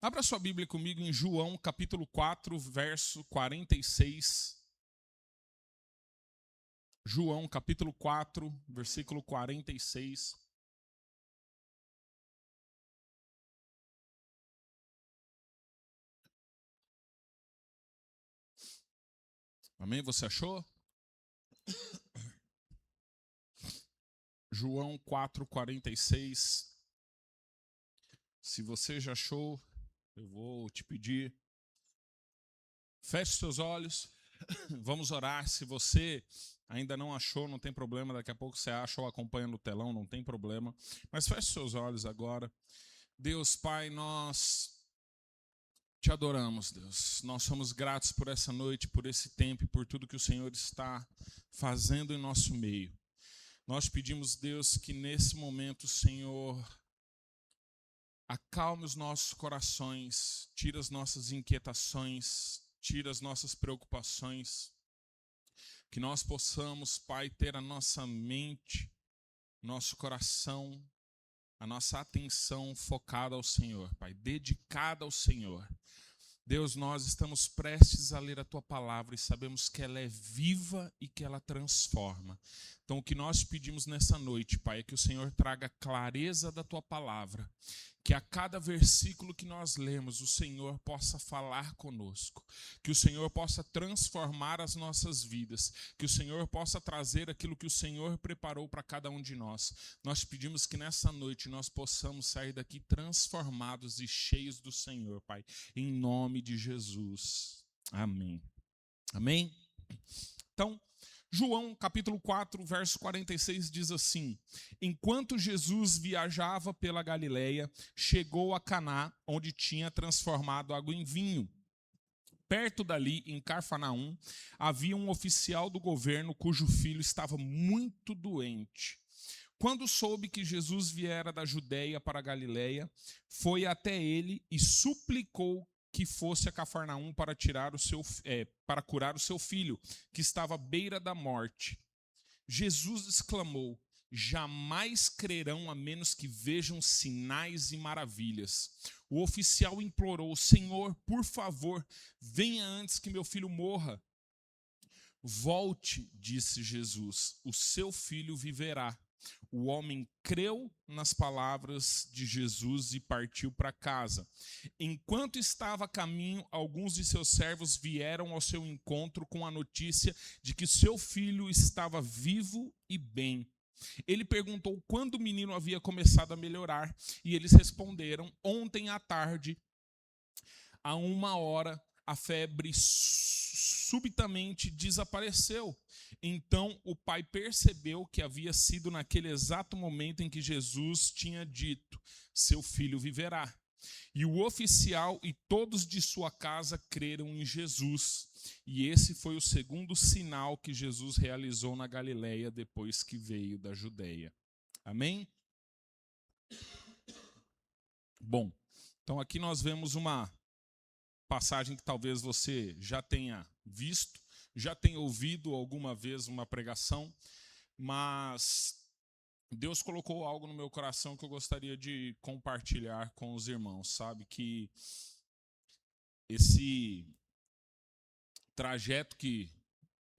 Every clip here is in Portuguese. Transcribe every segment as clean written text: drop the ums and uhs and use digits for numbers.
Abra sua Bíblia comigo em João, capítulo 4, verso 46. João, capítulo 4, versículo 46. Amém? Você achou? João 4, 46. Se você já achou, eu vou te pedir, feche seus olhos, vamos orar. Se você ainda não achou, não tem problema, daqui a pouco você acha ou acompanha no telão, não tem problema. Mas feche seus olhos agora. Deus, Pai, nós te adoramos, Deus. Nós somos gratos por essa noite, por esse tempo e por tudo que o Senhor está fazendo em nosso meio. Nós pedimos, Deus, que nesse momento, Senhor, acalme os nossos corações, tira as nossas inquietações, tira as nossas preocupações, que nós possamos, Pai, ter a nossa mente, nosso coração, a nossa atenção focada ao Senhor, Pai, dedicada ao Senhor. Deus, nós estamos prestes a ler a Tua palavra e sabemos que ela é viva e que ela transforma. Então, o que nós pedimos nessa noite, Pai, é que o Senhor traga clareza da Tua palavra, que a cada versículo que nós lemos, o Senhor possa falar conosco, que o Senhor possa transformar as nossas vidas, que o Senhor possa trazer aquilo que o Senhor preparou para cada um de nós. Nós pedimos que nessa noite nós possamos sair daqui transformados e cheios do Senhor, Pai, em nome de Jesus. Amém. Amém? Então, João, capítulo 4, verso 46 diz assim: Enquanto Jesus viajava pela Galileia, chegou a Caná, onde tinha transformado água em vinho. Perto dali, em Cafarnaum, havia um oficial do governo cujo filho estava muito doente. Quando soube que Jesus viera da Judeia para a Galileia, foi até ele e suplicou que fosse a Cafarnaum para curar o seu filho, que estava à beira da morte. Jesus exclamou: Jamais crerão a menos que vejam sinais e maravilhas. O oficial implorou: Senhor, por favor, venha antes que meu filho morra. Volte, disse Jesus, o seu filho viverá. O homem creu nas palavras de Jesus e partiu para casa. Enquanto estava a caminho, alguns de seus servos vieram ao seu encontro com a notícia de que seu filho estava vivo e bem. Ele perguntou quando o menino havia começado a melhorar, e eles responderam: ontem à tarde, a 1 hora, a febre subitamente desapareceu. Então o pai percebeu que havia sido naquele exato momento em que Jesus tinha dito: seu filho viverá. E o oficial e todos de sua casa creram em Jesus. E esse foi o segundo sinal que Jesus realizou na Galileia depois que veio da Judeia. Amém? Bom, então aqui nós vemos uma passagem que talvez você já tenha visto, já tenha ouvido alguma vez uma pregação, mas Deus colocou algo no meu coração que eu gostaria de compartilhar com os irmãos, sabe? Que esse trajeto que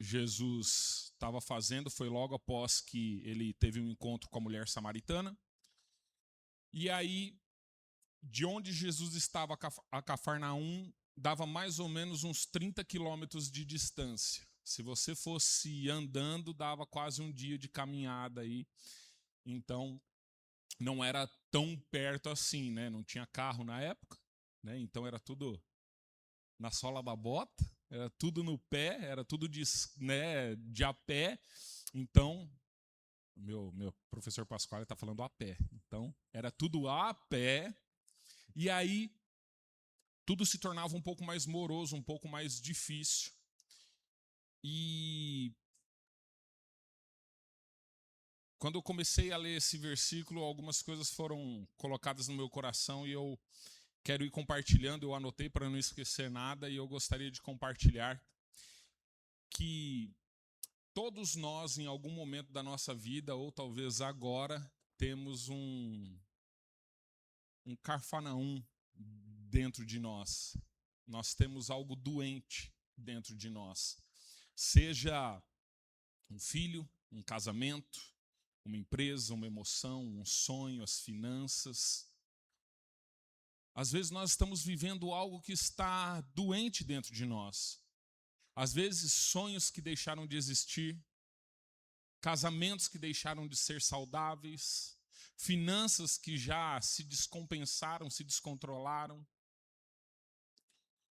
Jesus estava fazendo foi logo após que ele teve um encontro com a mulher samaritana. E aí, de onde Jesus estava a Cafarnaum, dava mais ou menos uns 30 quilômetros de distância. Se você fosse andando, dava quase um dia de caminhada aí. Então, não era tão perto assim, né? Não tinha carro na época, né? Então era tudo na sola da bota, era tudo no pé, era tudo de a pé. Então, meu professor Pascoal está falando a pé. Então, era tudo a pé. E aí, tudo se tornava um pouco mais moroso, um pouco mais difícil. E quando eu comecei a ler esse versículo, algumas coisas foram colocadas no meu coração e eu quero ir compartilhando. Eu anotei para não esquecer nada e eu gostaria de compartilhar que todos nós, em algum momento da nossa vida, ou talvez agora, temos um Cafarnaum dentro de nós. Nós temos algo doente dentro de nós. Seja um filho, um casamento, uma empresa, uma emoção, um sonho, as finanças. Às vezes nós estamos vivendo algo que está doente dentro de nós. Às vezes sonhos que deixaram de existir, casamentos que deixaram de ser saudáveis, finanças que já se descompensaram, se descontrolaram,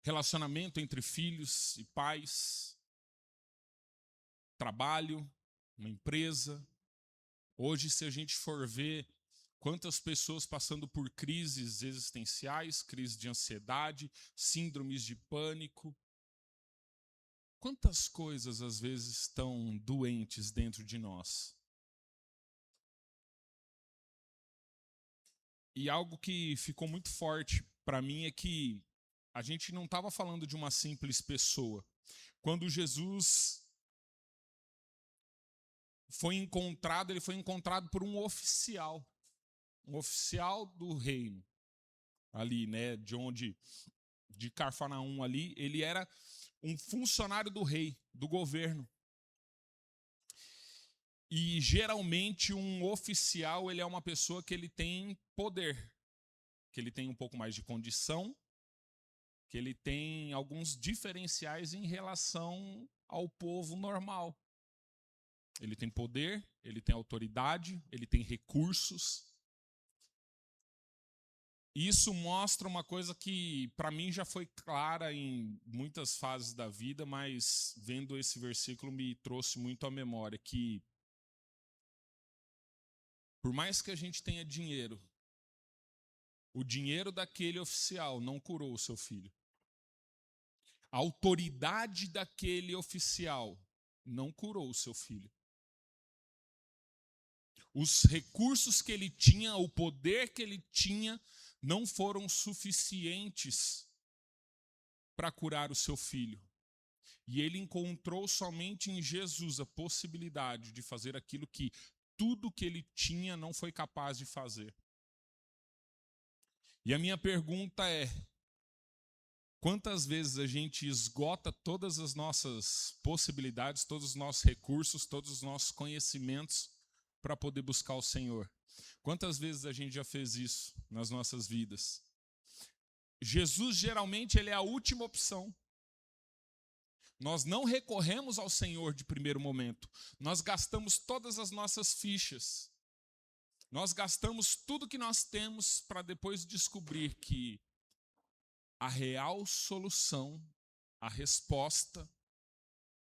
relacionamento entre filhos e pais, trabalho, uma empresa. Hoje, se a gente for ver quantas pessoas passando por crises existenciais, crises de ansiedade, síndromes de pânico, quantas coisas às vezes estão doentes dentro de nós. E algo que ficou muito forte para mim é que a gente não estava falando de uma simples pessoa. Quando Jesus foi encontrado, ele foi encontrado por um oficial do reino, ali, né, de Cafarnaum ali, ele era um funcionário do rei, do governo. E geralmente um oficial, ele é uma pessoa que ele tem poder, que ele tem um pouco mais de condição, que ele tem alguns diferenciais em relação ao povo normal. Ele tem poder, ele tem autoridade, ele tem recursos. Isso mostra uma coisa que para mim já foi clara em muitas fases da vida, mas vendo esse versículo me trouxe muito à memória que por mais que a gente tenha dinheiro, o dinheiro daquele oficial não curou o seu filho. A autoridade daquele oficial não curou o seu filho. Os recursos que ele tinha, o poder que ele tinha, não foram suficientes para curar o seu filho. E ele encontrou somente em Jesus a possibilidade de fazer aquilo que tudo que ele tinha não foi capaz de fazer. E a minha pergunta é: quantas vezes a gente esgota todas as nossas possibilidades, todos os nossos recursos, todos os nossos conhecimentos para poder buscar o Senhor? Quantas vezes a gente já fez isso nas nossas vidas? Jesus, geralmente, ele é a última opção. Nós não recorremos ao Senhor de primeiro momento. Nós gastamos todas as nossas fichas. Nós gastamos tudo que nós temos para depois descobrir que a real solução, a resposta,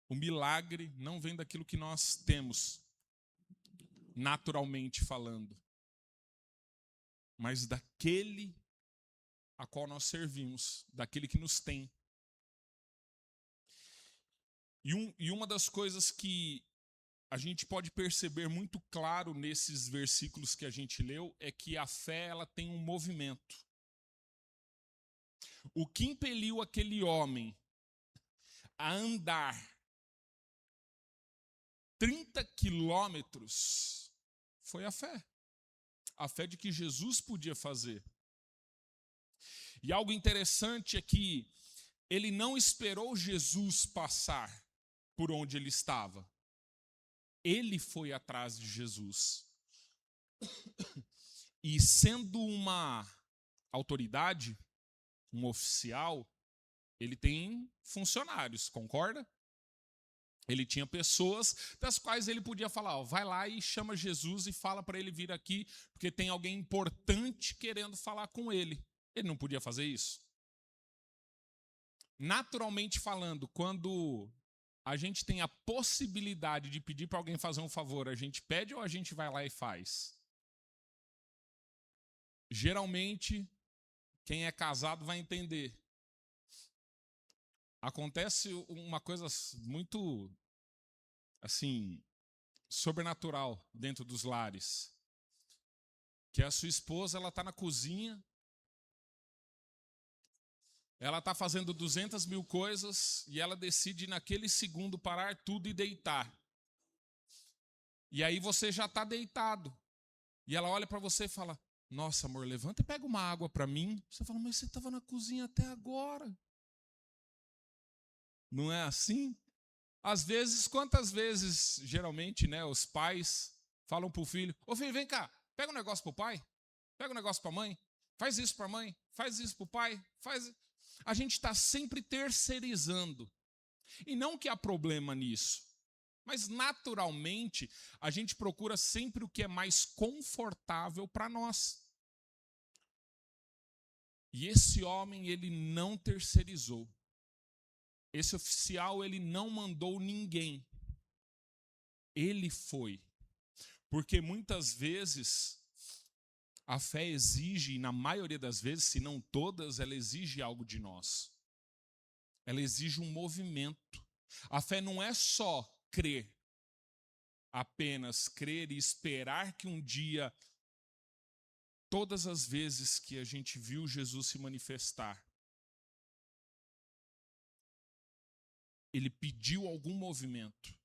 o milagre não vem daquilo que nós temos, naturalmente falando, mas daquele a qual nós servimos, daquele que nos tem. E uma das coisas que a gente pode perceber muito claro nesses versículos que a gente leu é que a fé, ela tem um movimento. O que impeliu aquele homem a andar 30 quilômetros foi a fé. A fé de que Jesus podia fazer. E algo interessante é que ele não esperou Jesus passar por onde ele estava. Ele foi atrás de Jesus. E sendo uma autoridade, um oficial, ele tem funcionários, concorda? Ele tinha pessoas das quais ele podia falar, ó, vai lá e chama Jesus e fala para ele vir aqui, porque tem alguém importante querendo falar com ele. Ele não podia fazer isso? Naturalmente falando, quando a gente tem a possibilidade de pedir para alguém fazer um favor, a gente pede ou a gente vai lá e faz? Geralmente, quem é casado vai entender. Acontece uma coisa muito, assim, sobrenatural dentro dos lares. Que a sua esposa, ela está na cozinha, ela está fazendo 200 mil coisas e ela decide naquele segundo parar tudo e deitar. E aí você já está deitado. E ela olha para você e fala, Nossa, amor, levanta e pega uma água para mim. Você fala, mas você estava na cozinha até agora. Não é assim? Às vezes, quantas vezes, geralmente, né, os pais falam para o filho, ô filho, vem cá, pega um negócio para o pai, pega um negócio para a mãe, faz isso para a mãe, faz isso para o pai, faz... A gente está sempre terceirizando. E não que há problema nisso, mas naturalmente a gente procura sempre o que é mais confortável para nós. E esse homem, ele não terceirizou. Esse oficial, ele não mandou ninguém. Ele foi. Porque muitas vezes a fé exige, e na maioria das vezes, se não todas, ela exige algo de nós. Ela exige um movimento. A fé não é só crer, apenas crer e esperar que um dia, todas as vezes que a gente viu Jesus se manifestar, ele pediu algum movimento.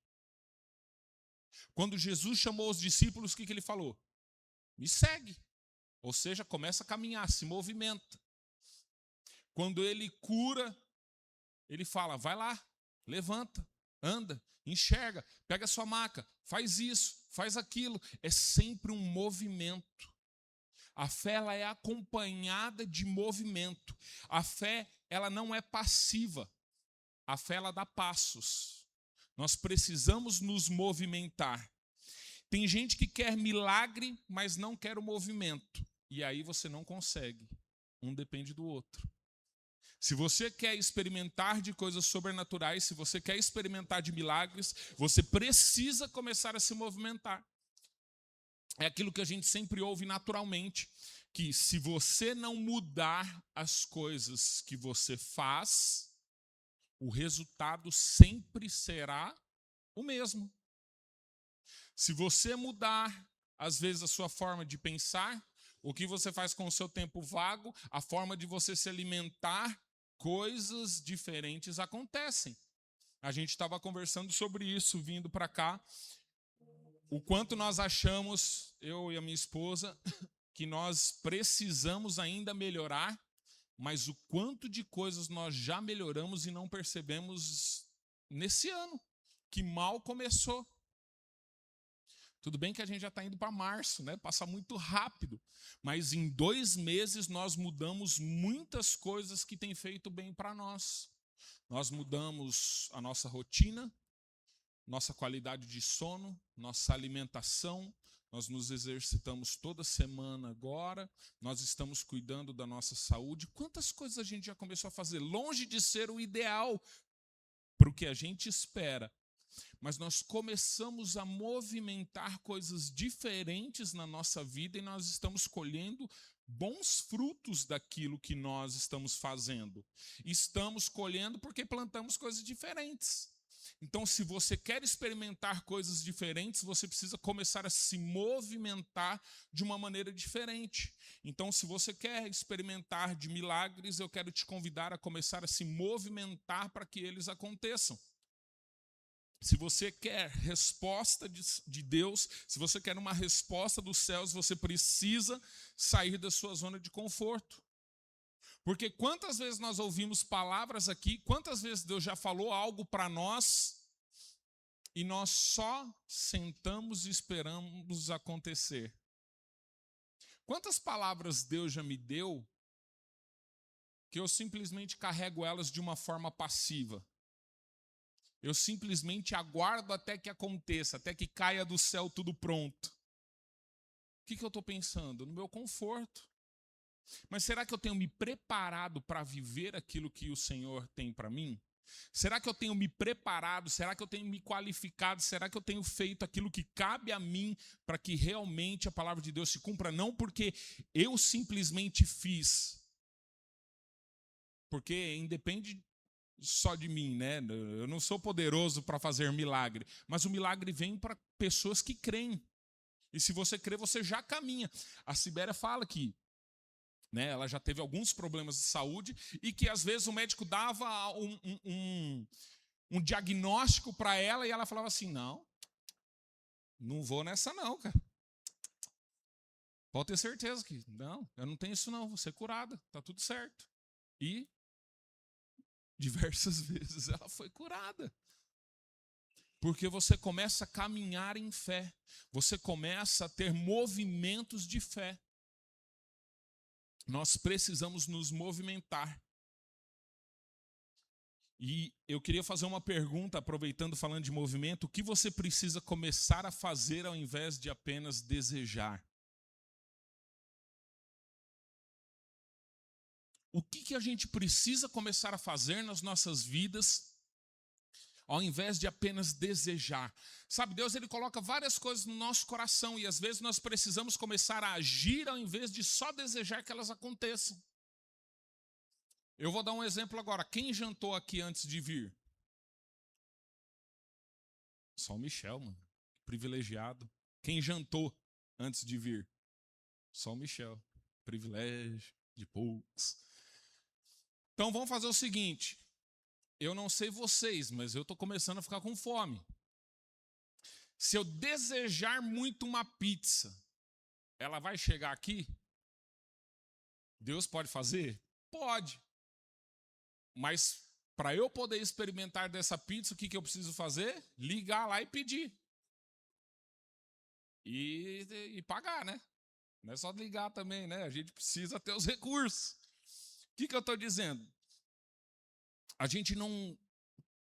Quando Jesus chamou os discípulos, o que ele falou? Me segue. Ou seja, começa a caminhar, se movimenta. Quando ele cura, ele fala, vai lá, levanta, anda, enxerga, pega a sua maca, faz isso, faz aquilo. É sempre um movimento. A fé, ela é acompanhada de movimento. A fé, ela não é passiva. A fé, ela dá passos. Nós precisamos nos movimentar. Tem gente que quer milagre, mas não quer o movimento. E aí você não consegue. Um depende do outro. Se você quer experimentar de coisas sobrenaturais, se você quer experimentar de milagres, você precisa começar a se movimentar. É aquilo que a gente sempre ouve naturalmente, que se você não mudar as coisas que você faz, o resultado sempre será o mesmo. Se você mudar, às vezes, a sua forma de pensar, o que você faz com o seu tempo vago, a forma de você se alimentar, coisas diferentes acontecem. A gente estava conversando sobre isso, vindo para cá. O quanto nós achamos, eu e a minha esposa, que nós precisamos ainda melhorar, mas o quanto de coisas nós já melhoramos e não percebemos nesse ano, que mal começou. Tudo bem que a gente já está indo para março, né? Passa muito rápido. Mas em 2 meses nós mudamos muitas coisas que têm feito bem para nós. Nós mudamos a nossa rotina, nossa qualidade de sono, nossa alimentação. Nós nos exercitamos toda semana agora. Nós estamos cuidando da nossa saúde. Quantas coisas a gente já começou a fazer? Longe de ser o ideal para o que a gente espera. Mas nós começamos a movimentar coisas diferentes na nossa vida e nós estamos colhendo bons frutos daquilo que nós estamos fazendo. Estamos colhendo porque plantamos coisas diferentes. Então, se você quer experimentar coisas diferentes, você precisa começar a se movimentar de uma maneira diferente. Então, se você quer experimentar de milagres, eu quero te convidar a começar a se movimentar para que eles aconteçam. Se você quer resposta de Deus, se você quer uma resposta dos céus, você precisa sair da sua zona de conforto. Porque quantas vezes nós ouvimos palavras aqui, quantas vezes Deus já falou algo para nós e nós só sentamos e esperamos acontecer. Quantas palavras Deus já me deu que eu simplesmente carrego elas de uma forma passiva? Eu simplesmente aguardo até que aconteça, até que caia do céu tudo pronto. O que eu estou pensando? No meu conforto. Mas será que eu tenho me preparado para viver aquilo que o Senhor tem para mim? Será que eu tenho me preparado? Será que eu tenho me qualificado? Será que eu tenho feito aquilo que cabe a mim para que realmente a palavra de Deus se cumpra? Não porque eu simplesmente fiz. Porque independe só de mim, né? Eu não sou poderoso para fazer milagre, mas o milagre vem para pessoas que creem. E se você crê, você já caminha. A Sibéria fala que, né, ela já teve alguns problemas de saúde e que às vezes o médico dava um diagnóstico para ela e ela falava assim, não vou nessa não, cara. Pode ter certeza que, não, eu não tenho isso não, vou ser curada, está tudo certo. E diversas vezes ela foi curada. Porque você começa a caminhar em fé, você começa a ter movimentos de fé. Nós precisamos nos movimentar. E eu queria fazer uma pergunta, aproveitando, falando de movimento: o que você precisa começar a fazer ao invés de apenas desejar? O que a gente precisa começar a fazer nas nossas vidas, ao invés de apenas desejar? Sabe, Deus, ele coloca várias coisas no nosso coração e às vezes nós precisamos começar a agir ao invés de só desejar que elas aconteçam. Eu vou dar um exemplo agora. Quem jantou aqui antes de vir? Só o Michel, mano. Privilegiado. Quem jantou antes de vir? Só o Michel. Privilégio de poucos. Então vamos fazer o seguinte. Eu não sei vocês, mas eu estou começando a ficar com fome. Se eu desejar muito uma pizza, ela vai chegar aqui? Deus pode fazer? Pode. Mas para eu poder experimentar dessa pizza, o que eu preciso fazer? Ligar lá e pedir. E pagar, né? Não é só ligar também, né? A gente precisa ter os recursos. O que eu estou dizendo? A gente não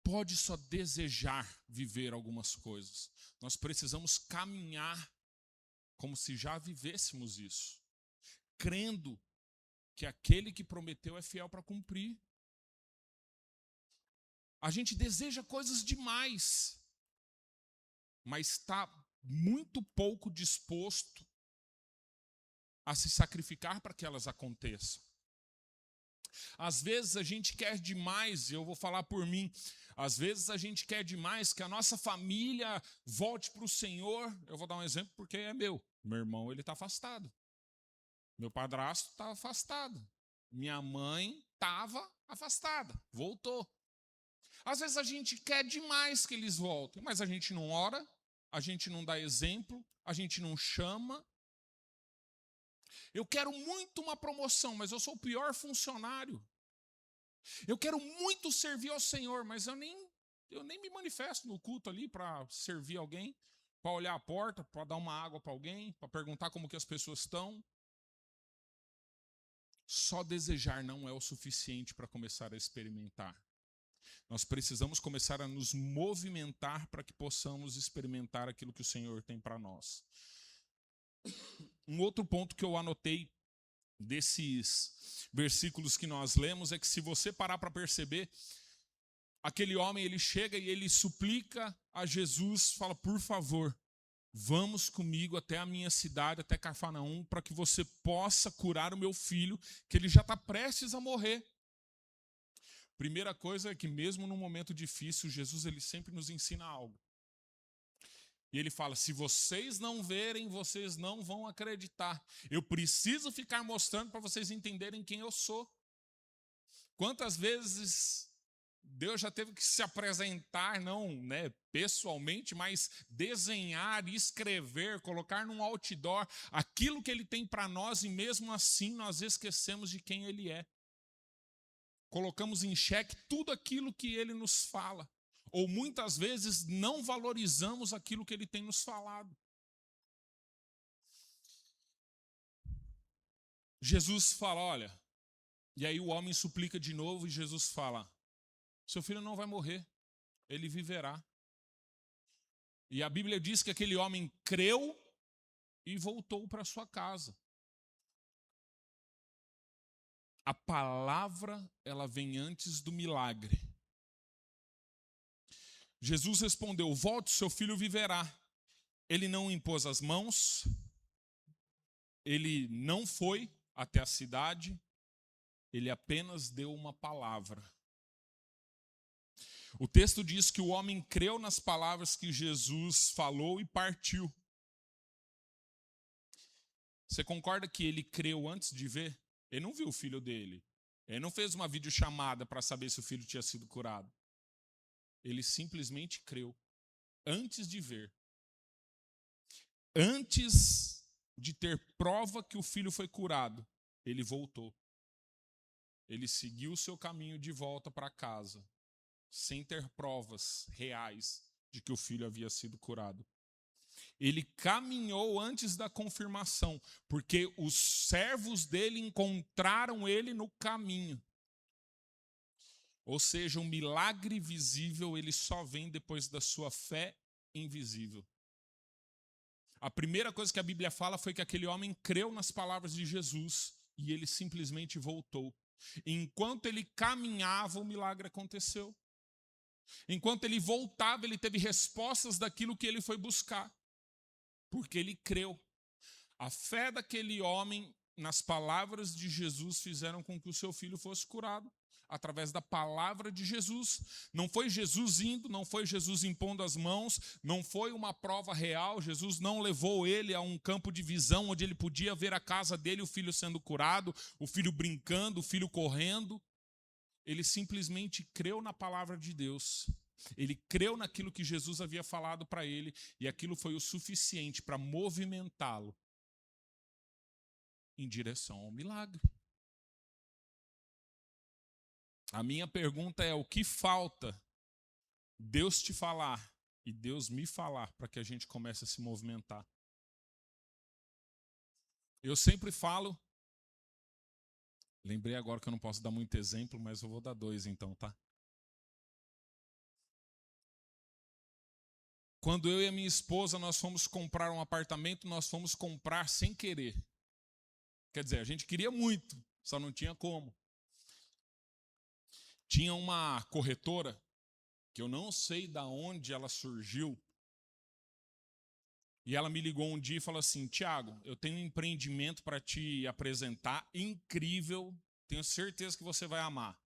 pode só desejar viver algumas coisas. Nós precisamos caminhar como se já vivêssemos isso, crendo que aquele que prometeu é fiel para cumprir. A gente deseja coisas demais, mas está muito pouco disposto a se sacrificar para que elas aconteçam. Às vezes a gente quer demais, eu vou falar por mim, às vezes a gente quer demais que a nossa família volte para o Senhor. Eu vou dar um exemplo porque é meu. Meu irmão, ele está afastado. Meu padrasto está afastado. Minha mãe estava afastada, voltou. Às vezes a gente quer demais que eles voltem, mas a gente não ora, a gente não dá exemplo, a gente não chama. Eu quero muito uma promoção, mas eu sou o pior funcionário. Eu quero muito servir ao Senhor, mas eu nem me manifesto no culto ali para servir alguém, para olhar a porta, para dar uma água para alguém, para perguntar como que as pessoas estão. Só desejar não é o suficiente para começar a experimentar. Nós precisamos começar a nos movimentar para que possamos experimentar aquilo que o Senhor tem para nós. Um outro ponto que eu anotei desses versículos que nós lemos é que, se você parar para perceber, aquele homem, ele chega e ele suplica a Jesus, fala: por favor, vamos comigo até a minha cidade, até Cafarnaum, para que você possa curar o meu filho, que ele já está prestes a morrer. Primeira coisa é que, mesmo num momento difícil, Jesus, ele sempre nos ensina algo. E ele fala: se vocês não verem, vocês não vão acreditar. Eu preciso ficar mostrando para vocês entenderem quem eu sou. Quantas vezes Deus já teve que se apresentar, não, né, pessoalmente, mas desenhar, escrever, colocar num outdoor aquilo que ele tem para nós, e mesmo assim nós esquecemos de quem ele é. Colocamos em xeque tudo aquilo que ele nos fala. Ou muitas vezes não valorizamos aquilo que ele tem nos falado. Jesus fala: olha, e aí o homem suplica de novo e Jesus fala: seu filho não vai morrer, ele viverá. E a Bíblia diz que aquele homem creu e voltou para sua casa. A palavra, ela vem antes do milagre. Jesus respondeu: volte, seu filho viverá. Ele não impôs as mãos, ele não foi até a cidade, ele apenas deu uma palavra. O texto diz que o homem creu nas palavras que Jesus falou e partiu. Você concorda que ele creu antes de ver? Ele não viu o filho dele. Ele não fez uma videochamada para saber se o filho tinha sido curado. Ele simplesmente creu antes de ver. Antes de ter prova que o filho foi curado, ele voltou. Ele seguiu o seu caminho de volta para casa, sem ter provas reais de que o filho havia sido curado. Ele caminhou antes da confirmação, porque os servos dele encontraram ele no caminho. Ou seja, um milagre visível, ele só vem depois da sua fé invisível. A primeira coisa que a Bíblia fala foi que aquele homem creu nas palavras de Jesus e ele simplesmente voltou. Enquanto ele caminhava, o milagre aconteceu. Enquanto ele voltava, ele teve respostas daquilo que ele foi buscar, porque ele creu. A fé daquele homem nas palavras de Jesus fizeram com que o seu filho fosse curado. Através da palavra de Jesus. Não foi Jesus indo, não foi Jesus impondo as mãos, não foi uma prova real. Jesus não levou ele a um campo de visão onde ele podia ver a casa dele, o filho sendo curado, o filho brincando, o filho correndo. Ele simplesmente creu na palavra de Deus. Ele creu naquilo que Jesus havia falado para ele e aquilo foi o suficiente para movimentá-lo em direção ao milagre. A minha pergunta é: o que falta Deus te falar e Deus me falar para que a gente comece a se movimentar? Eu sempre falo, lembrei agora que eu não posso dar muito exemplo, mas eu vou dar 2 então, tá? Quando eu e a minha esposa nós fomos comprar um apartamento, nós fomos comprar sem querer. Quer dizer, a gente queria muito, só não tinha como. Tinha uma corretora, que eu não sei de onde ela surgiu, e ela me ligou um dia e falou assim: Tiago, eu tenho um empreendimento para te apresentar, incrível, tenho certeza que você vai amar.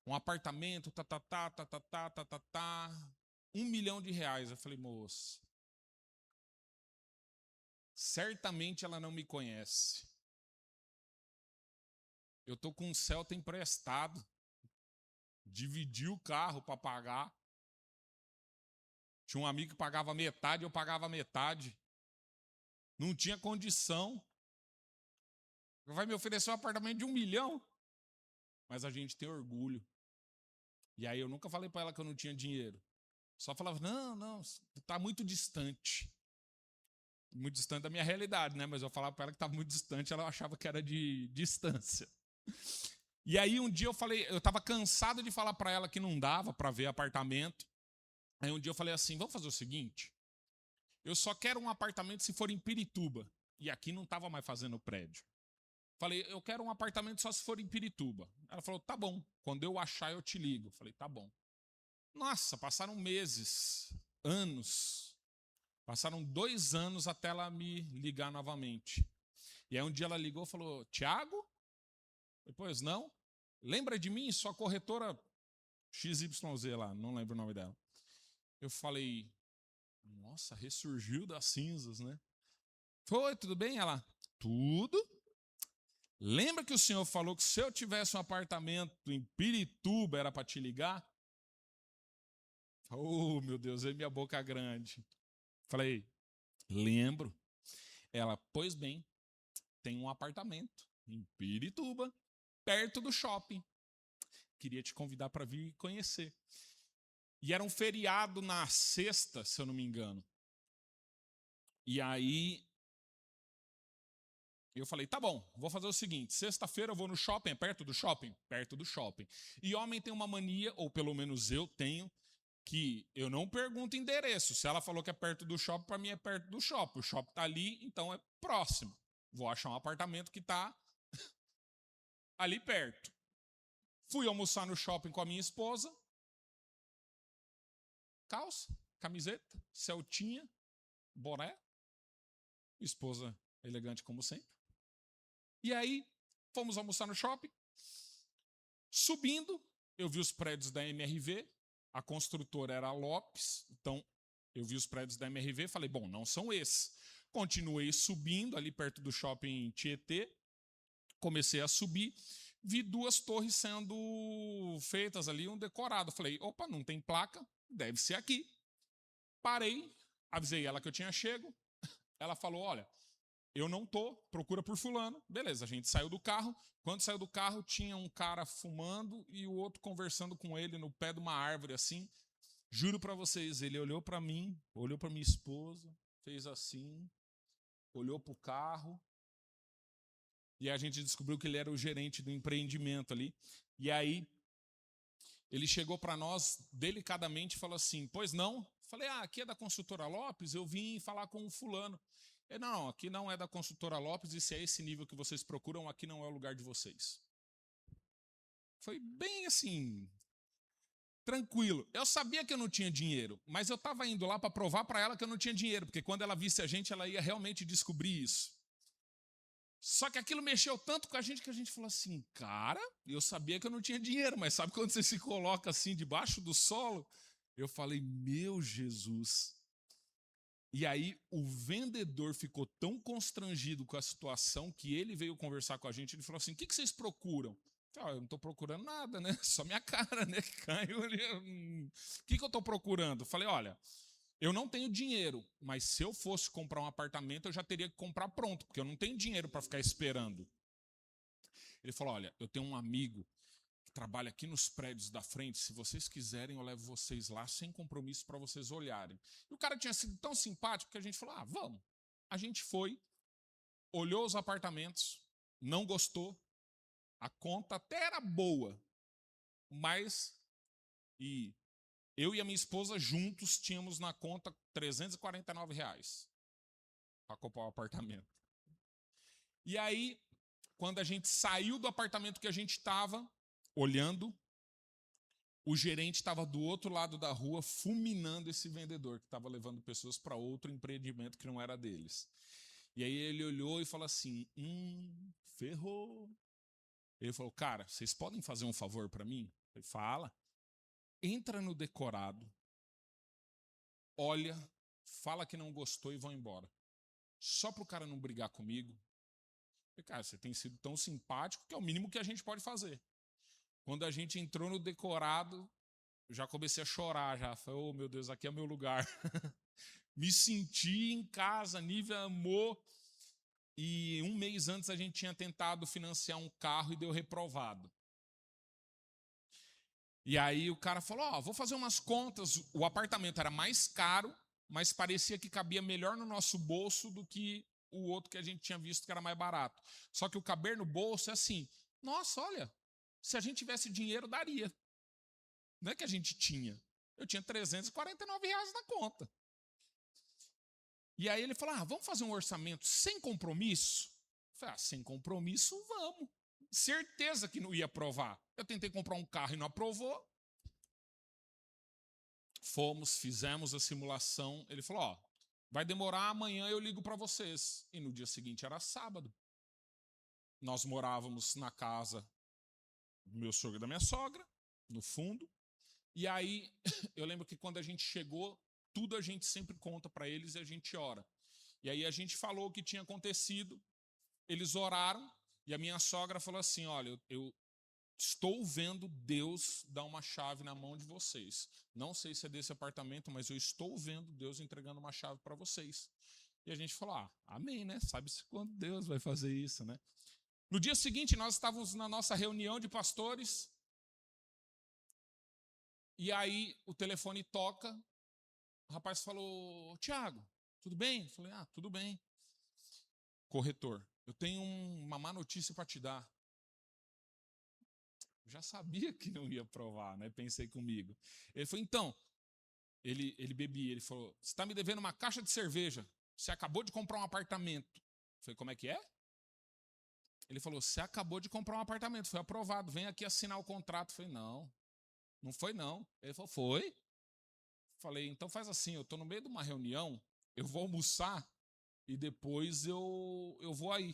Um apartamento, R$1 milhão. Eu falei: moça, certamente ela não me conhece. Eu tô com um Celta emprestado, dividi o carro para pagar. Tinha um amigo que pagava metade, eu pagava metade. Não tinha condição. Vai me oferecer um apartamento de R$1 milhão? Mas a gente tem orgulho. E aí eu nunca falei para ela que eu não tinha dinheiro. Só falava: não, está muito distante. Muito distante da minha realidade, né? Mas eu falava para ela que estava muito distante, ela achava que era de distância. E aí um dia eu estava cansado de falar para ela que não dava para ver apartamento. Aí um dia eu falei assim: vamos fazer o seguinte, eu só quero um apartamento se for em Pirituba. E aqui não estava mais fazendo prédio. Falei: eu quero um apartamento só se for em Pirituba. Ela falou: tá bom, quando eu achar eu te ligo. Falei: tá bom. Nossa, passaram meses, anos. Passaram 2 anos até ela me ligar novamente. E aí um dia ela ligou e falou: Tiago? Pois não? Lembra de mim? Sua corretora XYZ lá, não lembro o nome dela. Eu falei: nossa, ressurgiu das cinzas, né? Foi, tudo bem? Ela: tudo. Lembra que o senhor falou que se eu tivesse um apartamento em Pirituba era para te ligar? Oh, meu Deus, é minha boca grande. Falei: lembro. Ela: pois bem, tem um apartamento em Pirituba, perto do shopping. Queria te convidar para vir conhecer. E era um feriado na sexta, se eu não me engano. E aí eu falei: tá bom, vou fazer o seguinte, sexta-feira eu vou no shopping. É perto do shopping? Perto do shopping. E homem tem uma mania, ou pelo menos eu tenho, que eu não pergunto endereço. Se ela falou que é perto do shopping, para mim é perto do shopping. O shopping está ali, então é próximo. Vou achar um apartamento que está ali perto. Fui almoçar no shopping com a minha esposa. Calça, camiseta, celtinha, boné. Esposa elegante como sempre. E aí, fomos almoçar no shopping. Subindo, eu vi os prédios da MRV. A construtora era a Lopes. Então, eu vi os prédios da MRV e falei: bom, não são esses. Continuei subindo ali perto do shopping Tietê. Comecei a subir. Vi 2 torres sendo feitas ali, um decorado. Falei: opa, não tem placa, deve ser aqui. Parei, avisei ela que eu tinha chego. Ela falou: olha, eu não tô, procura por fulano. Beleza, a gente saiu do carro. Quando saiu do carro, tinha um cara fumando e o outro conversando com ele no pé de uma árvore assim. Juro pra vocês, ele olhou pra mim, olhou pra minha esposa, fez assim, olhou pro carro. E a gente descobriu que ele era o gerente do empreendimento ali. E aí, ele chegou para nós delicadamente e falou assim: pois não? Falei: aqui é da Construtora Lopes, eu vim falar com o fulano. Ele: não, aqui não é da Construtora Lopes, e se é esse nível que vocês procuram, aqui não é o lugar de vocês. Foi bem assim, tranquilo. Eu sabia que eu não tinha dinheiro, mas eu estava indo lá para provar para ela que eu não tinha dinheiro, porque quando ela visse a gente, ela ia realmente descobrir isso. Só que aquilo mexeu tanto com a gente que a gente falou assim: cara, eu sabia que eu não tinha dinheiro, mas sabe quando você se coloca assim debaixo do solo? Eu falei: meu Jesus. E aí o vendedor ficou tão constrangido com a situação que ele veio conversar com a gente. Ele falou assim: o que vocês procuram? Eu não estou procurando nada, né? Só minha cara, né? Que caiu ali. O que eu estou procurando? Falei: olha, eu não tenho dinheiro, mas se eu fosse comprar um apartamento, eu já teria que comprar pronto, porque eu não tenho dinheiro para ficar esperando. Ele falou: olha, eu tenho um amigo que trabalha aqui nos prédios da frente, se vocês quiserem, eu levo vocês lá sem compromisso para vocês olharem. E o cara tinha sido tão simpático que a gente falou: vamos. A gente foi, olhou os apartamentos, não gostou, a conta até era boa, mas eu e a minha esposa juntos tínhamos na conta R$ 349 para comprar o apartamento. E aí, quando a gente saiu do apartamento que a gente estava olhando, o gerente estava do outro lado da rua fulminando esse vendedor que estava levando pessoas para outro empreendimento que não era deles. E aí ele olhou e falou assim: ferrou. Ele falou: cara, vocês podem fazer um favor para mim? Ele: fala. Entra no decorado, olha, fala que não gostou e vão embora. Só para o cara não brigar comigo. E, cara, você tem sido tão simpático que é o mínimo que a gente pode fazer. Quando a gente entrou no decorado, eu já comecei a chorar. Já falei: oh, meu Deus, aqui é meu lugar. Me senti em casa, nível amor. E um mês antes a gente tinha tentado financiar um carro e deu reprovado. E aí o cara falou: vou fazer umas contas. O apartamento era mais caro, mas parecia que cabia melhor no nosso bolso do que o outro que a gente tinha visto que era mais barato. Só que o caber no bolso é assim: nossa, olha, se a gente tivesse dinheiro, daria. Não é que a gente tinha. Eu tinha R$ 349 na conta. E aí ele falou: vamos fazer um orçamento sem compromisso? Eu falei: sem compromisso, vamos. Certeza que não ia aprovar. Eu tentei comprar um carro e não aprovou. Fomos, fizemos a simulação. Ele falou: vai demorar, amanhã eu ligo para vocês. E no dia seguinte era sábado. Nós morávamos na casa do meu sogro e da minha sogra, no fundo. E aí, eu lembro que quando a gente chegou, tudo a gente sempre conta para eles e a gente ora. E aí a gente falou o que tinha acontecido, eles oraram, e a minha sogra falou assim: olha, eu estou vendo Deus dar uma chave na mão de vocês. Não sei se é desse apartamento, mas eu estou vendo Deus entregando uma chave para vocês. E a gente falou: amém, né? Sabe-se quando Deus vai fazer isso, né? No dia seguinte, nós estávamos na nossa reunião de pastores, e aí o telefone toca, o rapaz falou: Tiago, tudo bem? Eu falei: tudo bem. Corretor, eu tenho uma má notícia para te dar. Já sabia que não ia provar, né? Pensei comigo. Ele falou: então, ele bebia, ele falou: você está me devendo uma caixa de cerveja, você acabou de comprar um apartamento. Eu falei: como é que é? Ele falou: você acabou de comprar um apartamento, foi aprovado, vem aqui assinar o contrato. Eu falei: não foi não. Ele falou: foi. Falei: então faz assim, eu estou no meio de uma reunião, eu vou almoçar e depois eu vou aí.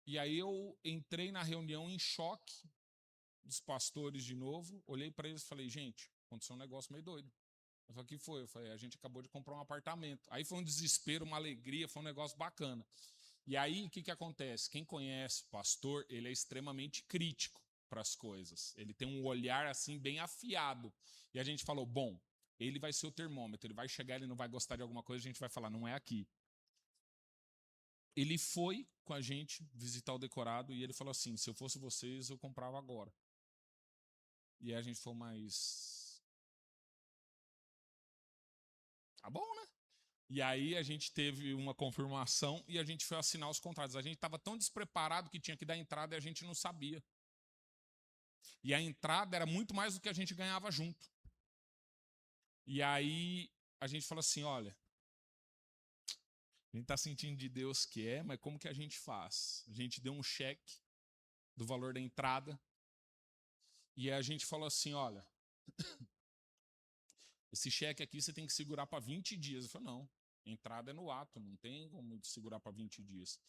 E aí eu entrei na reunião em choque dos pastores de novo, olhei para eles e falei: gente, aconteceu um negócio meio doido. Eu falei: o que foi? Eu falei: a gente acabou de comprar um apartamento. Aí foi um desespero, uma alegria, foi um negócio bacana. E aí, o que acontece? Quem conhece o pastor, ele é extremamente crítico para as coisas. Ele tem um olhar assim bem afiado. E a gente falou: bom, ele vai ser o termômetro, ele vai chegar, ele não vai gostar de alguma coisa, a gente vai falar: não é aqui. Ele foi com a gente visitar o decorado e ele falou assim, se eu fosse vocês, eu comprava agora. E aí a gente falou, mas... tá bom, né? E aí a gente teve uma confirmação e a gente foi assinar os contratos. A gente estava tão despreparado que tinha que dar entrada e a gente não sabia. E a entrada era muito mais do que a gente ganhava junto. E aí a gente falou assim, olha, a gente está sentindo de Deus que é, mas como que a gente faz? A gente deu um cheque do valor da entrada e a gente falou assim, olha, esse cheque aqui você tem que segurar para 20 dias. Eu falei, não, entrada é no ato, não tem como segurar para 20 dias.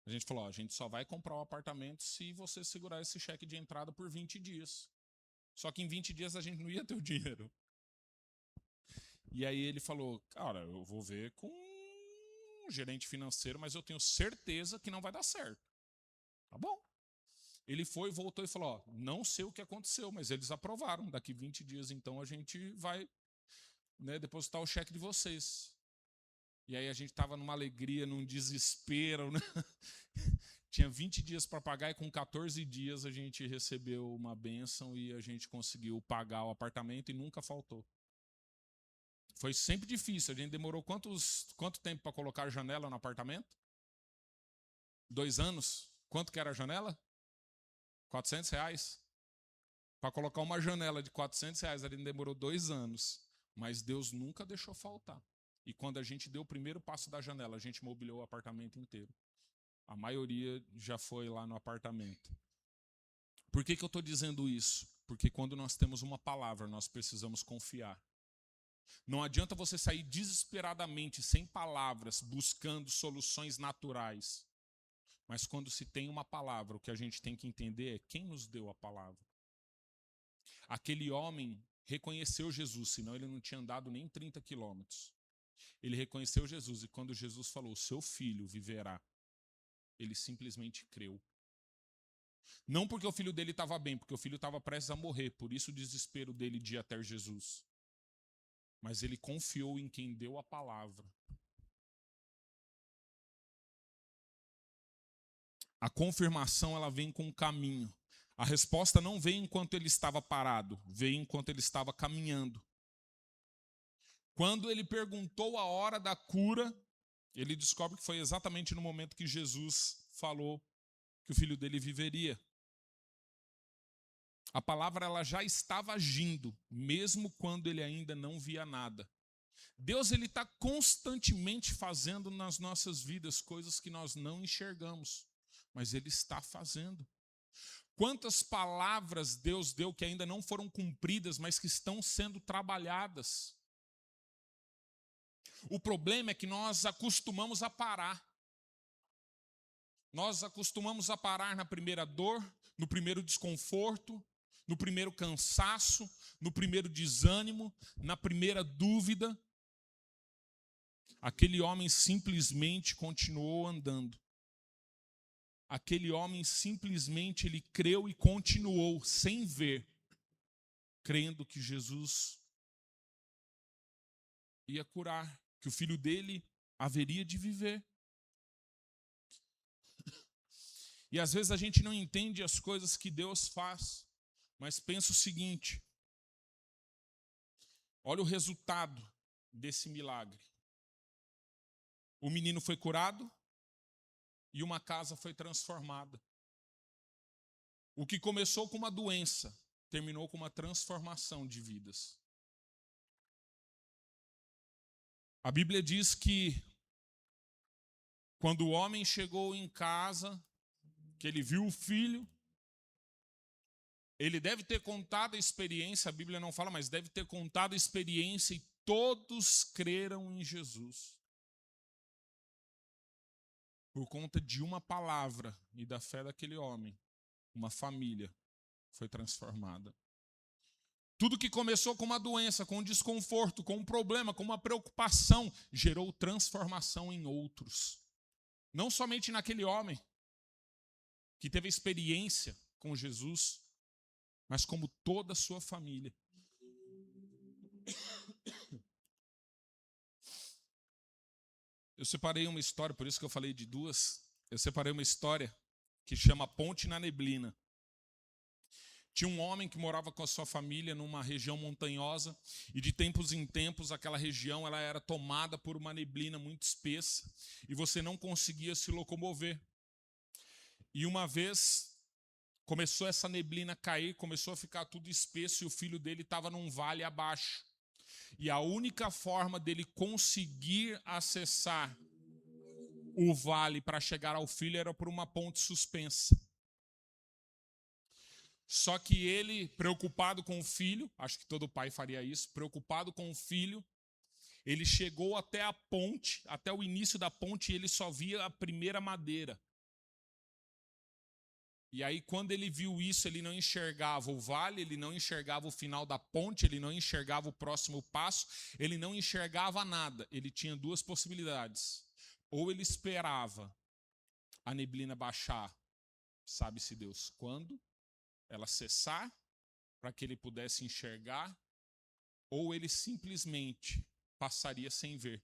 A gente falou, ó, a gente só vai comprar o apartamento se você segurar esse cheque de entrada por 20 dias. Só que em 20 dias a gente não ia ter o dinheiro. E aí ele falou, cara, eu vou ver com um gerente financeiro, mas eu tenho certeza que não vai dar certo. Tá bom. Ele foi, voltou e falou, ó, não sei o que aconteceu, mas eles aprovaram. Daqui 20 dias, então, a gente vai, né, depositar o cheque de vocês. E aí a gente estava numa alegria, num desespero, né? Tinha 20 dias para pagar e com 14 dias a gente recebeu uma bênção e a gente conseguiu pagar o apartamento e nunca faltou. Foi sempre difícil. A gente demorou quanto tempo para colocar a janela no apartamento? 2 anos. Quanto que era a janela? R$400. Para colocar uma janela de R$400, a gente demorou 2 anos. Mas Deus nunca deixou faltar. E quando a gente deu o primeiro passo da janela, a gente mobiliou o apartamento inteiro. A maioria já foi lá no apartamento. Por que eu estou dizendo isso? Porque quando nós temos uma palavra, nós precisamos confiar. Não adianta você sair desesperadamente, sem palavras, buscando soluções naturais. Mas quando se tem uma palavra, o que a gente tem que entender é quem nos deu a palavra. Aquele homem reconheceu Jesus, senão ele não tinha andado nem 30 quilômetros. Ele reconheceu Jesus e quando Jesus falou, seu filho viverá, ele simplesmente creu. Não porque o filho dele estava bem, porque o filho estava prestes a morrer, por isso o desespero dele de ir até Jesus. Mas ele confiou em quem deu a palavra. A confirmação ela vem com um caminho. A resposta não vem enquanto ele estava parado, veio enquanto ele estava caminhando. Quando ele perguntou a hora da cura, ele descobre que foi exatamente no momento que Jesus falou que o filho dele viveria. A palavra ela já estava agindo, mesmo quando ele ainda não via nada. Deus ele está constantemente fazendo nas nossas vidas coisas que nós não enxergamos, mas ele está fazendo. Quantas palavras Deus deu que ainda não foram cumpridas, mas que estão sendo trabalhadas? O problema é que nós acostumamos a parar. Nós acostumamos a parar na primeira dor, no primeiro desconforto, no primeiro cansaço, no primeiro desânimo, na primeira dúvida. Aquele homem simplesmente continuou andando. Aquele homem simplesmente ele creu e continuou sem ver, crendo que Jesus ia curar, que o filho dele haveria de viver. E às vezes a gente não entende as coisas que Deus faz, mas pensa o seguinte: olha o resultado desse milagre. O menino foi curado e uma casa foi transformada. O que começou com uma doença, terminou com uma transformação de vidas. A Bíblia diz que quando o homem chegou em casa, que ele viu o filho, ele deve ter contado a experiência, a Bíblia não fala, mas deve ter contado a experiência e todos creram em Jesus. Por conta de uma palavra e da fé daquele homem, uma família foi transformada. Tudo que começou com uma doença, com um desconforto, com um problema, com uma preocupação, gerou transformação em outros. Não somente naquele homem que teve experiência com Jesus, mas como toda a sua família. Eu separei uma história, por isso que eu falei de duas. Eu separei uma história que chama Ponte na Neblina. Tinha um homem que morava com a sua família numa região montanhosa e de tempos em tempos aquela região ela era tomada por uma neblina muito espessa e você não conseguia se locomover. E uma vez começou essa neblina a cair, começou a ficar tudo espesso e o filho dele estava num vale abaixo. E a única forma dele conseguir acessar o vale para chegar ao filho era por uma ponte suspensa. Só que ele, preocupado com o filho, acho que todo pai faria isso, preocupado com o filho, ele chegou até a ponte, até o início da ponte, e ele só via a primeira madeira. E aí, quando ele viu isso, ele não enxergava o vale, ele não enxergava o final da ponte, ele não enxergava o próximo passo, ele não enxergava nada. Ele tinha duas possibilidades. Ou ele esperava a neblina baixar, sabe-se Deus quando, ela cessar, para que ele pudesse enxergar, ou ele simplesmente passaria sem ver.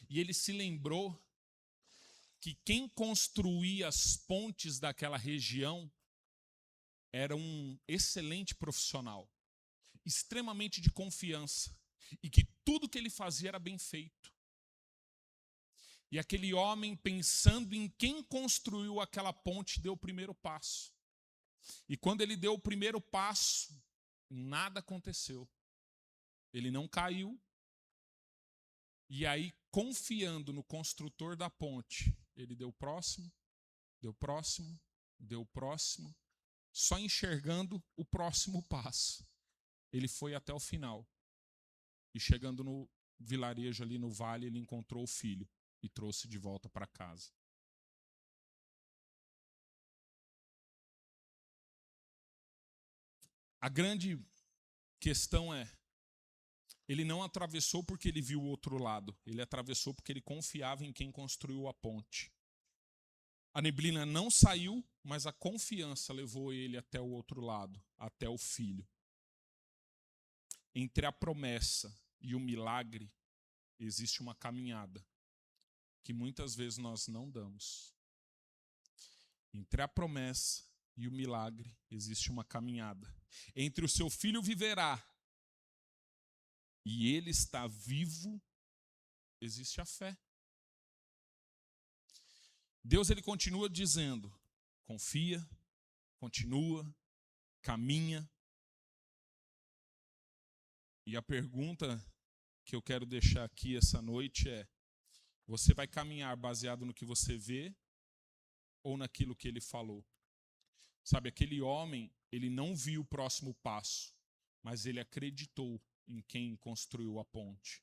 E ele se lembrou que quem construía as pontes daquela região era um excelente profissional, extremamente de confiança, e que tudo que ele fazia era bem feito. E aquele homem, pensando em quem construiu aquela ponte, deu o primeiro passo. E quando ele deu o primeiro passo, nada aconteceu. Ele não caiu. E aí, confiando no construtor da ponte, ele deu o próximo, deu o próximo, deu o próximo, só enxergando o próximo passo. Ele foi até o final. E chegando no vilarejo ali no vale, ele encontrou o filho e trouxe de volta para casa. A grande questão é, ele não atravessou porque ele viu o outro lado, ele atravessou porque ele confiava em quem construiu a ponte. A neblina não saiu, mas a confiança levou ele até o outro lado, até o filho. Entre a promessa e o milagre, existe uma caminhada que muitas vezes nós não damos. Entre a promessa e o milagre, existe uma caminhada. Entre o seu filho viverá e ele está vivo, existe a fé. Deus ele continua dizendo, confia, continua, caminha. E a pergunta que eu quero deixar aqui essa noite é, você vai caminhar baseado no que você vê ou naquilo que ele falou? Sabe, aquele homem, ele não viu o próximo passo, mas ele acreditou em quem construiu a ponte.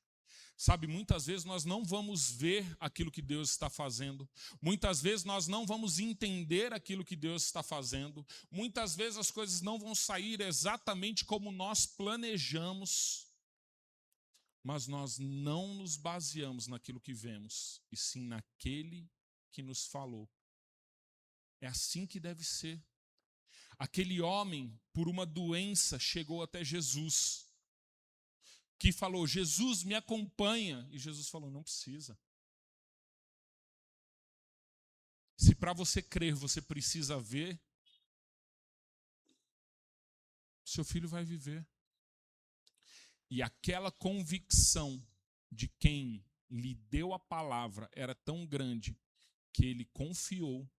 Sabe, muitas vezes nós não vamos ver aquilo que Deus está fazendo. Muitas vezes nós não vamos entender aquilo que Deus está fazendo. Muitas vezes as coisas não vão sair exatamente como nós planejamos. Mas nós não nos baseamos naquilo que vemos, e sim naquele que nos falou. É assim que deve ser. Aquele homem, por uma doença, chegou até Jesus, que falou, Jesus, me acompanha. E Jesus falou, não precisa. Se para você crer você precisa ver, seu filho vai viver. E aquela convicção de quem lhe deu a palavra era tão grande que ele confiou,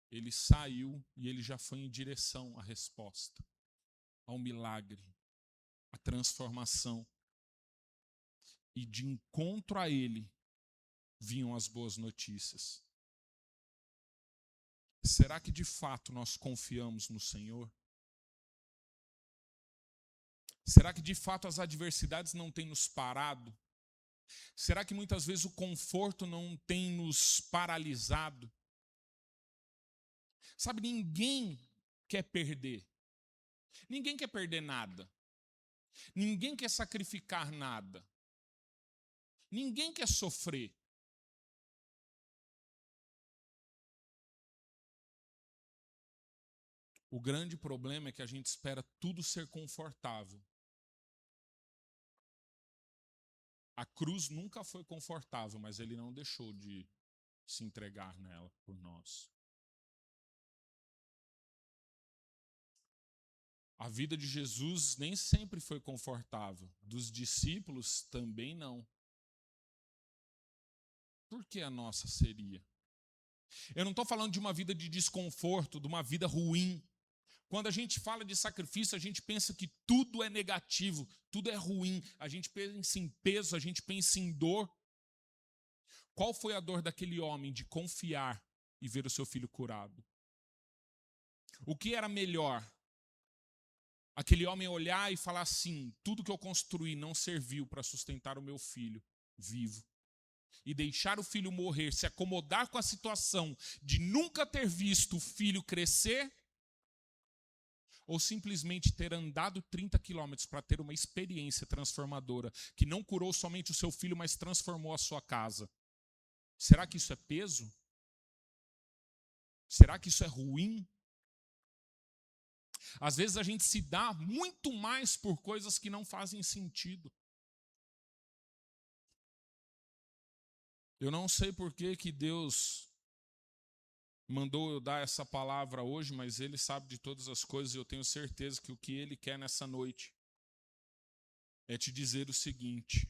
ele saiu e ele já foi em direção à resposta, ao milagre, à transformação. E de encontro a ele vinham as boas notícias. Será que de fato nós confiamos no Senhor? Será que de fato as adversidades não têm nos parado? Será que muitas vezes o conforto não tem nos paralisado? Sabe, ninguém quer perder. Ninguém quer perder nada. Ninguém quer sacrificar nada. Ninguém quer sofrer. O grande problema é que a gente espera tudo ser confortável. A cruz nunca foi confortável, mas ele não deixou de se entregar nela por nós. A vida de Jesus nem sempre foi confortável. Dos discípulos também não. Por que a nossa seria? Eu não estou falando de uma vida de desconforto, de uma vida ruim. Quando a gente fala de sacrifício, a gente pensa que tudo é negativo, tudo é ruim. A gente pensa em peso, a gente pensa em dor. Qual foi a dor daquele homem de confiar e ver o seu filho curado? O que era melhor? Aquele homem olhar e falar assim: tudo que eu construí não serviu para sustentar o meu filho vivo. E deixar o filho morrer, se acomodar com a situação de nunca ter visto o filho crescer, ou simplesmente ter andado 30 quilômetros para ter uma experiência transformadora, que não curou somente o seu filho, mas transformou a sua casa. Será que isso é peso? Será que isso é ruim? Às vezes a gente se dá muito mais por coisas que não fazem sentido. Eu não sei por que Deus mandou eu dar essa palavra hoje, mas Ele sabe de todas as coisas e eu tenho certeza que o que Ele quer nessa noite é te dizer o seguinte: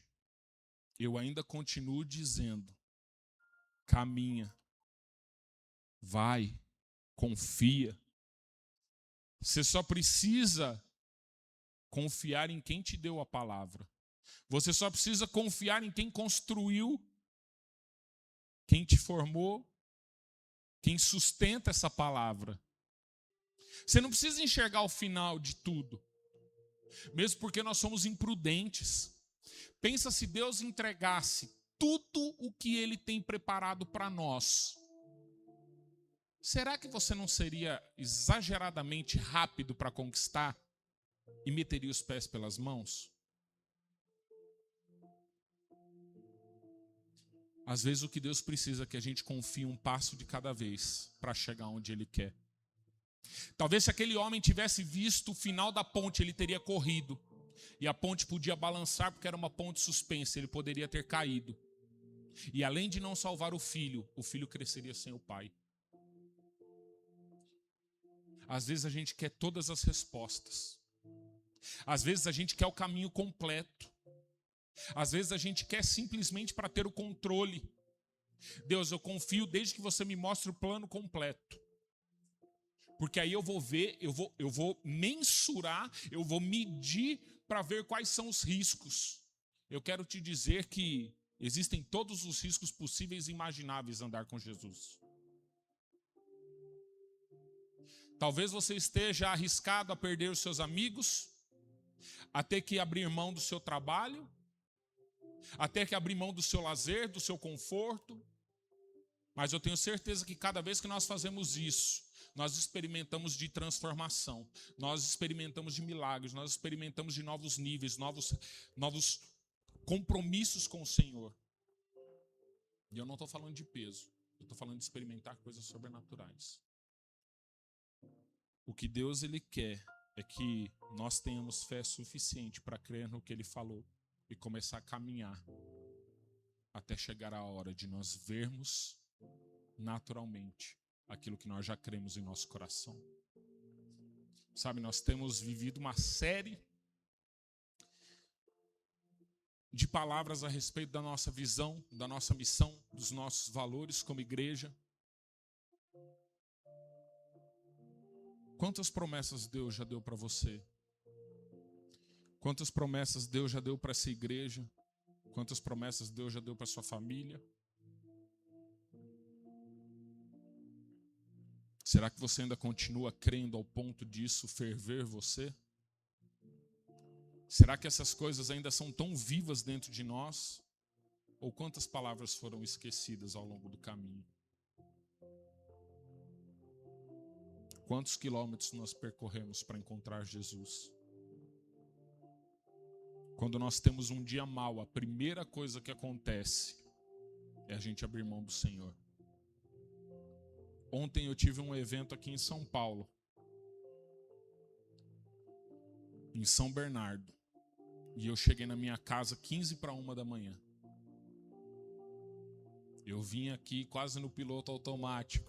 eu ainda continuo dizendo, caminha, vai, confia. Você só precisa confiar em quem te deu a palavra. Você só precisa confiar em quem construiu, quem te formou, quem sustenta essa palavra. Você não precisa enxergar o final de tudo, mesmo porque nós somos imprudentes. Pensa se Deus entregasse tudo o que Ele tem preparado para nós. Será que você não seria exageradamente rápido para conquistar e meteria os pés pelas mãos? Às vezes o que Deus precisa é que a gente confie um passo de cada vez para chegar onde Ele quer. Talvez se aquele homem tivesse visto o final da ponte, ele teria corrido. E a ponte podia balançar porque era uma ponte suspensa, ele poderia ter caído. E além de não salvar o filho cresceria sem o pai. Às vezes a gente quer todas as respostas. Às vezes a gente quer o caminho completo. Às vezes a gente quer simplesmente para ter o controle. Deus, eu confio desde que você me mostre o plano completo. Porque aí eu vou ver, eu vou mensurar, eu vou medir para ver quais são os riscos. Eu quero te dizer que existem todos os riscos possíveis e imagináveis andar com Jesus. Talvez você esteja arriscado a perder os seus amigos, a ter que abrir mão do seu trabalho, a ter que abrir mão do seu lazer, do seu conforto. Mas eu tenho certeza que cada vez que nós fazemos isso, nós experimentamos de transformação, nós experimentamos de milagres, nós experimentamos de novos níveis, novos compromissos com o Senhor. E eu não estou falando de peso, eu estou falando de experimentar coisas sobrenaturais. O que Deus Ele quer é que nós tenhamos fé suficiente para crer no que Ele falou e começar a caminhar até chegar a hora de nós vermos naturalmente aquilo que nós já cremos em nosso coração. Sabe, nós temos vivido uma série de palavras a respeito da nossa visão, da nossa missão, dos nossos valores como igreja. Quantas promessas Deus já deu para você? Quantas promessas Deus já deu para essa igreja? Quantas promessas Deus já deu para sua família? Será que você ainda continua crendo ao ponto disso ferver você? Será que essas coisas ainda são tão vivas dentro de nós? Ou quantas palavras foram esquecidas ao longo do caminho? Quantos quilômetros nós percorremos para encontrar Jesus? Quando nós temos um dia mau, a primeira coisa que acontece é a gente abrir mão do Senhor. Ontem eu tive um evento aqui em São Paulo, em São Bernardo. E eu cheguei na minha casa 1:45 da manhã. Eu vim aqui quase no piloto automático.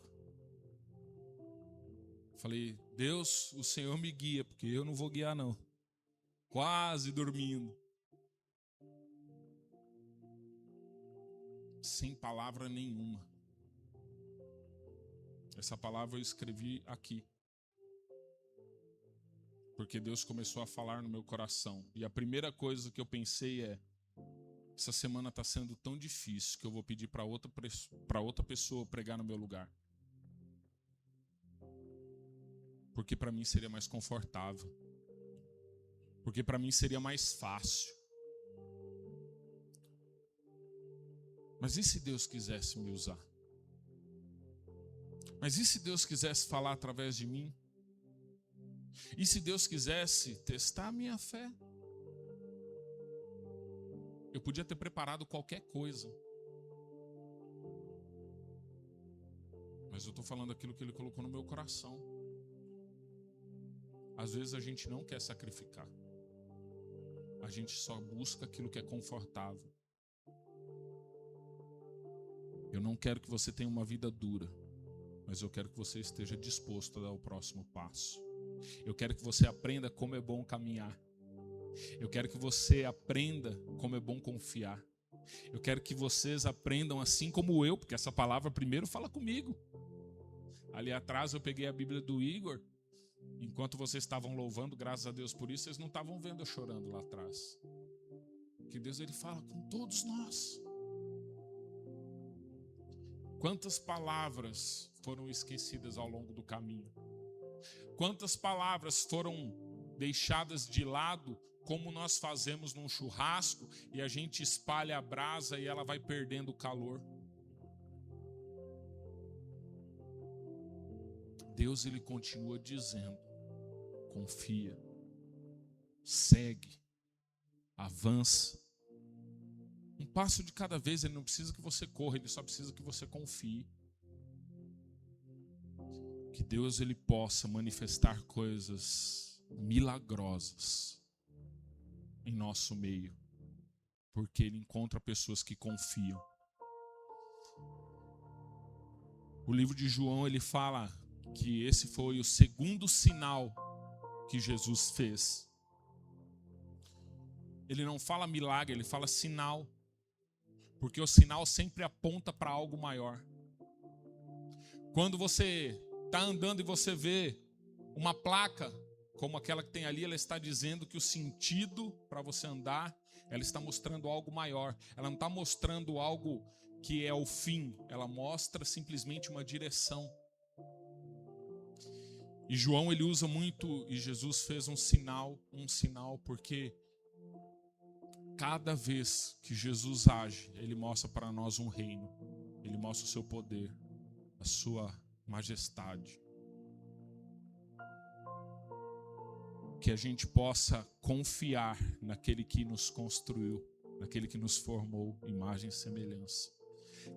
Falei, Deus, o Senhor me guia, porque eu não vou guiar não. Quase dormindo. Sem palavra nenhuma. Essa palavra eu escrevi aqui. Porque Deus começou a falar no meu coração. E a primeira coisa que eu pensei é, essa semana está sendo tão difícil que eu vou pedir para outra pessoa pregar no meu lugar. Porque para mim seria mais confortável. Porque para mim seria mais fácil. Mas e se Deus quisesse me usar? Mas e se Deus quisesse falar através de mim? E se Deus quisesse testar a minha fé? Eu podia ter preparado qualquer coisa. Mas eu estou falando aquilo que Ele colocou no meu coração. Às vezes a gente não quer sacrificar. A gente só busca aquilo que é confortável. Eu não quero que você tenha uma vida dura, mas eu quero que você esteja disposto a dar o próximo passo. Eu quero que você aprenda como é bom caminhar. Eu quero que você aprenda como é bom confiar. Eu quero que vocês aprendam assim como eu, porque essa palavra primeiro fala comigo. Ali atrás eu peguei a Bíblia do Igor. Enquanto vocês estavam louvando, graças a Deus por isso, vocês não estavam vendo eu chorando lá atrás. Que Deus, Ele fala com todos nós. Quantas palavras foram esquecidas ao longo do caminho? Quantas palavras foram deixadas de lado, como nós fazemos num churrasco e a gente espalha a brasa e ela vai perdendo o calor? Deus, Ele continua dizendo, confia, segue, avança. Um passo de cada vez. Ele não precisa que você corra, Ele só precisa que você confie. Que Deus, Ele possa manifestar coisas milagrosas em nosso meio, porque Ele encontra pessoas que confiam. O livro de João, ele fala que esse foi o segundo sinal que Jesus fez. Ele não fala milagre, ele fala sinal. Porque o sinal sempre aponta para algo maior. Quando você está andando e você vê uma placa, como aquela que tem ali, ela está dizendo que o sentido para você andar, ela está mostrando algo maior. Ela não está mostrando algo que é o fim, ela mostra simplesmente uma direção. E João, ele usa muito, e Jesus fez um sinal, porque cada vez que Jesus age, Ele mostra para nós um reino. Ele mostra o seu poder, a sua majestade. Que a gente possa confiar naquele que nos construiu, naquele que nos formou, imagem e semelhança.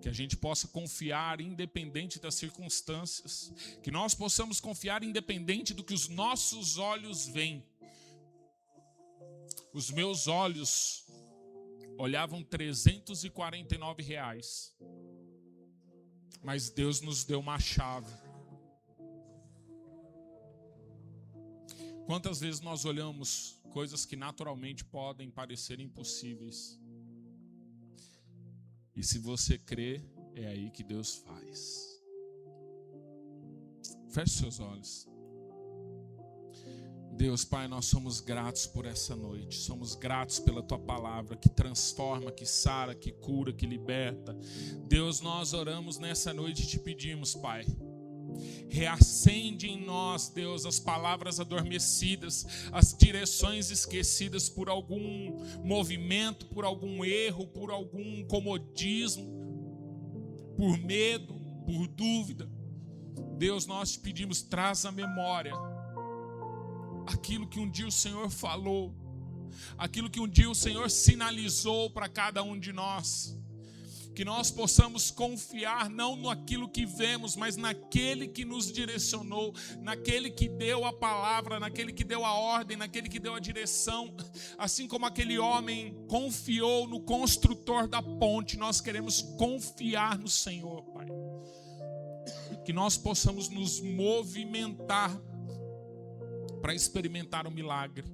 Que a gente possa confiar independente das circunstâncias. Que nós possamos confiar independente do que os nossos olhos veem. Os meus olhos olhavam R$349. Mas Deus nos deu uma chave. Quantas vezes nós olhamos coisas que naturalmente podem parecer impossíveis? E se você crê, é aí que Deus faz. Feche seus olhos. Deus, Pai, nós somos gratos por essa noite. Somos gratos pela Tua palavra que transforma, que sara, que cura, que liberta. Deus, nós oramos nessa noite e te pedimos, Pai. Reacende em nós, Deus, as palavras adormecidas, as direções esquecidas por algum movimento, por algum erro, por algum comodismo, por medo, por dúvida. Deus, nós te pedimos, traz à memória aquilo que um dia o Senhor falou, aquilo que um dia o Senhor sinalizou para cada um de nós. Que nós possamos confiar não naquilo que vemos, mas naquele que nos direcionou, naquele que deu a palavra, naquele que deu a ordem, naquele que deu a direção. Assim como aquele homem confiou no construtor da ponte, nós queremos confiar no Senhor, Pai. Que nós possamos nos movimentar para experimentar o milagre.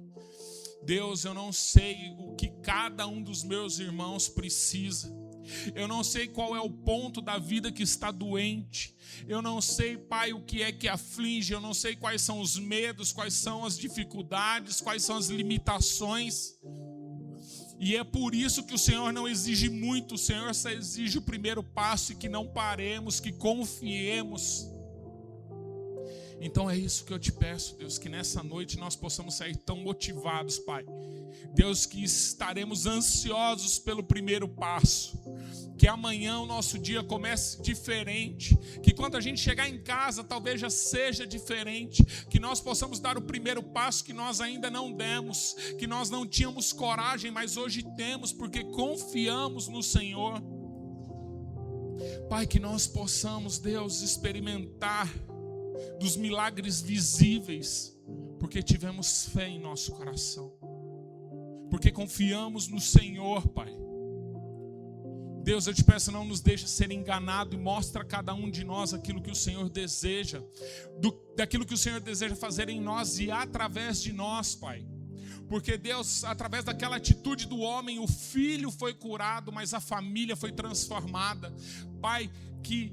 Deus, eu não sei o que cada um dos meus irmãos precisa. Eu não sei qual é o ponto da vida que está doente. Eu não sei, Pai, o que é que aflige. Eu não sei quais são os medos, quais são as dificuldades, quais são as limitações. E é por isso que o Senhor não exige muito. O Senhor só exige o primeiro passo, e que não paremos, que confiemos. Então é isso que eu te peço, Deus, que nessa noite nós possamos sair tão motivados, Pai. Deus, que estaremos ansiosos pelo primeiro passo. Que amanhã o nosso dia comece diferente. Que quando a gente chegar em casa, talvez já seja diferente. Que nós possamos dar o primeiro passo que nós ainda não demos. Que nós não tínhamos coragem, mas hoje temos, porque confiamos no Senhor. Pai, que nós possamos, Deus, experimentar dos milagres visíveis, porque tivemos fé em nosso coração, porque confiamos no Senhor, Pai. Deus, eu te peço, não nos deixe ser enganado, e mostra a cada um de nós aquilo que o Senhor deseja, daquilo que o Senhor deseja fazer em nós e através de nós, Pai. Porque Deus, através daquela atitude do homem, o filho foi curado, mas a família foi transformada. Pai, que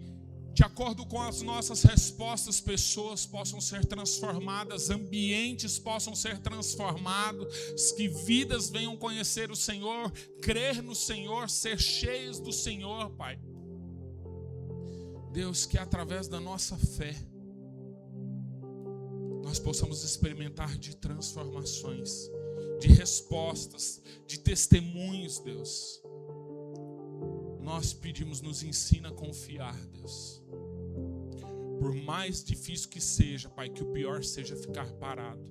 de acordo com as nossas respostas, pessoas possam ser transformadas, ambientes possam ser transformados, que vidas venham conhecer o Senhor, crer no Senhor, ser cheios do Senhor, Pai. Deus, que através da nossa fé, nós possamos experimentar de transformações, de respostas, de testemunhos, Deus. Nós pedimos, nos ensina a confiar, Deus. Por mais difícil que seja, Pai, que o pior seja ficar parado.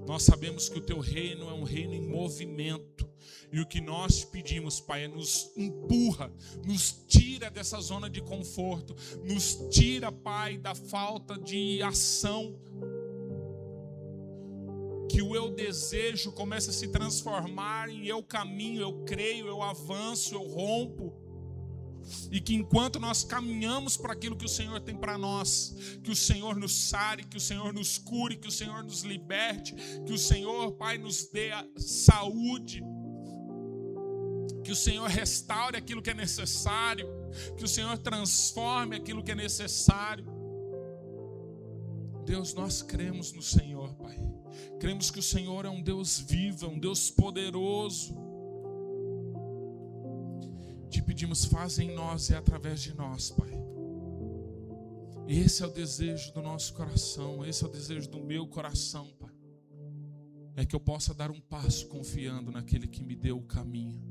Nós sabemos que o Teu reino é um reino em movimento. E o que nós te pedimos, Pai, é nos empurra, nos tira dessa zona de conforto. Nos tira, Pai, da falta de ação. Que o eu desejo comece a se transformar em eu caminho, eu creio, eu avanço, eu rompo. E que enquanto nós caminhamos para aquilo que o Senhor tem para nós, que o Senhor nos sare, que o Senhor nos cure, que o Senhor nos liberte, que o Senhor, Pai, nos dê a saúde, que o Senhor restaure aquilo que é necessário, que o Senhor transforme aquilo que é necessário. Deus, nós cremos no Senhor, Pai. Cremos que o Senhor é um Deus vivo, é um Deus poderoso. Te pedimos, faz em nós e através de nós, Pai. Esse é o desejo do nosso coração, esse é o desejo do meu coração, Pai. É que eu possa dar um passo confiando naquele que me deu o caminho.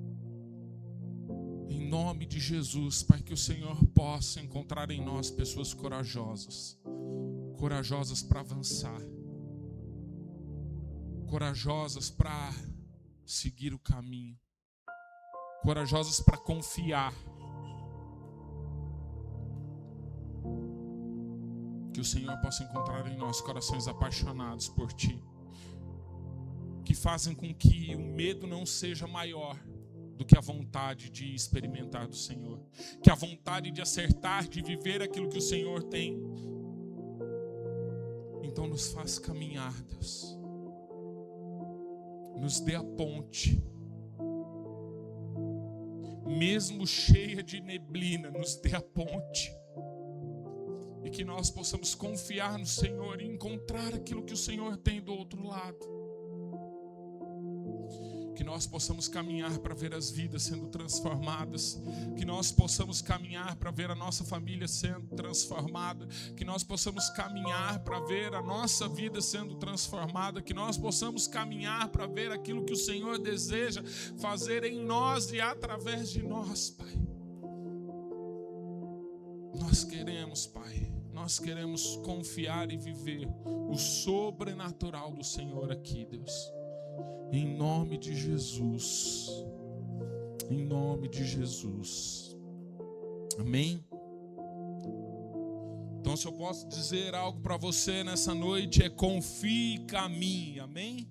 Em nome de Jesus, Pai, que o Senhor possa encontrar em nós pessoas corajosas. Corajosas para avançar. Corajosas para seguir o caminho. Corajosas para confiar. Que o Senhor possa encontrar em nós corações apaixonados por Ti, que fazem com que o medo não seja maior do que a vontade de experimentar do Senhor, que a vontade de acertar, de viver aquilo que o Senhor tem. Então nos faz caminhar, Deus. Nos dê a ponte. Mesmo cheia de neblina, nos dê a ponte. E que nós possamos confiar no Senhor e encontrar aquilo que o Senhor tem do outro lado. Que nós possamos caminhar para ver as vidas sendo transformadas. Que nós possamos caminhar para ver a nossa família sendo transformada. Que nós possamos caminhar para ver a nossa vida sendo transformada. Que nós possamos caminhar para ver aquilo que o Senhor deseja fazer em nós e através de nós, Pai. Nós queremos, Pai, nós queremos confiar e viver o sobrenatural do Senhor aqui, Deus. Em nome de Jesus. Em nome de Jesus. Amém? Então, se eu posso dizer algo para você nessa noite, é confie e caminhe. Amém?